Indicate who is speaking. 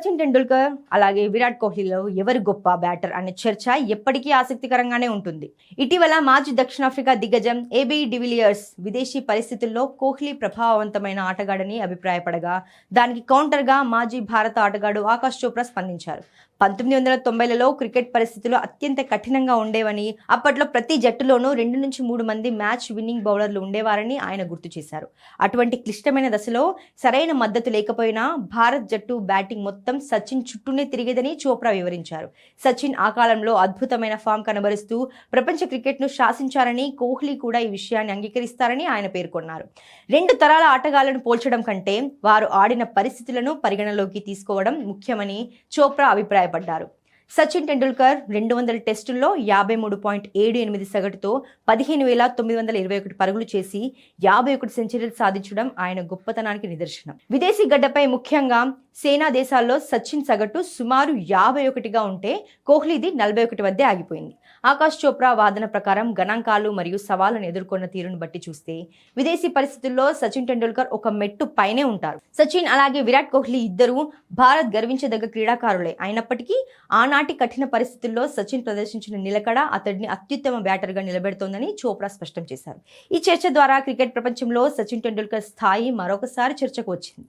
Speaker 1: సచిన్ టెండూల్కర్ అలాగే విరాట్ కోహ్లీలో ఎవరు గొప్ప బ్యాటర్ అనే చర్చ ఎప్పటికీ ఆసక్తికరంగానే ఉంటుంది. ఇటీవల మాజీ దక్షిణాఫ్రికా దిగ్గజం ఏబీ డివిలియర్స్ విదేశీ పరిస్థితుల్లో కోహ్లీ ప్రభావవంతమైన ఆటగాడని అభిప్రాయపడగా, దానికి కౌంటర్గా మాజీ భారత ఆటగాడు ఆకాష్ చోప్రా స్పందించారు. 1990లలో క్రికెట్ పరిస్థితులు అత్యంత కఠినంగా ఉండేవని, అప్పట్లో ప్రతి జట్టులోనూ 2 నుంచి 3 మంది మ్యాచ్ విన్నింగ్ బౌలర్లు ఉండేవారని ఆయన గుర్తు చేశారు. అటువంటి క్లిష్టమైన దశలో సరైన మద్దతు లేకపోయినా భారత్ జట్టు బ్యాటింగ్ మొత్తం సచిన్ చుట్టూనే తిరిగేదని చోప్రా వివరించారు. సచిన్ ఆ కాలంలో అద్భుతమైన ఫామ్ కనబరుస్తూ ప్రపంచ క్రికెట్ను శాసించారని, కోహ్లీ కూడా ఈ విషయాన్ని అంగీకరిస్తారని ఆయన పేర్కొన్నారు. 2 తరాల ఆటగాళ్లను పోల్చడం కంటే వారు ఆడిన పరిస్థితులను పరిగణలోకి తీసుకోవడం ముఖ్యమని చోప్రా అభిప్రాయపడ్డారు. సచిన్ టెండూల్కర్ 200 టెస్టుల్లో 53.78 సగటుతో 15,921 పరుగులు చేసి 51 సెంచరీలు సాధించడం ఆయన గొప్పతనానికి నిదర్శనం. విదేశీ గడ్డపై ముఖ్యంగా సేనా దేశాల్లో సచిన్ సగటు సుమారు 51గా ఉంటే కోహ్లీది 41 వద్దే ఆగిపోయింది. ఆకాష్ చోప్రా వాదన ప్రకారం గణాంకాలు మరియు సవాళ్లను ఎదుర్కొన్న తీరును బట్టి చూస్తే విదేశీ పరిస్థితుల్లో సచిన్ టెండూల్కర్ ఒక మెట్టు పైనే ఉంటారు. సచిన్ అలాగే విరాట్ కోహ్లీ ఇద్దరు భారత్ గర్వించదగ్గ క్రీడాకారులే అయినప్పటికీ ఆనాటి కఠిన పరిస్థితుల్లో సచిన్ ప్రదర్శించిన నిలకడ అతడిని అత్యుత్తమ బ్యాటర్గా నిలబెడుతోందని చోప్రా స్పష్టం చేశారు. ఈ చర్చ ద్వారా క్రికెట్ ప్రపంచంలో సచిన్ టెండూల్కర్ స్థాయి మరొకసారి చర్చకు వచ్చింది.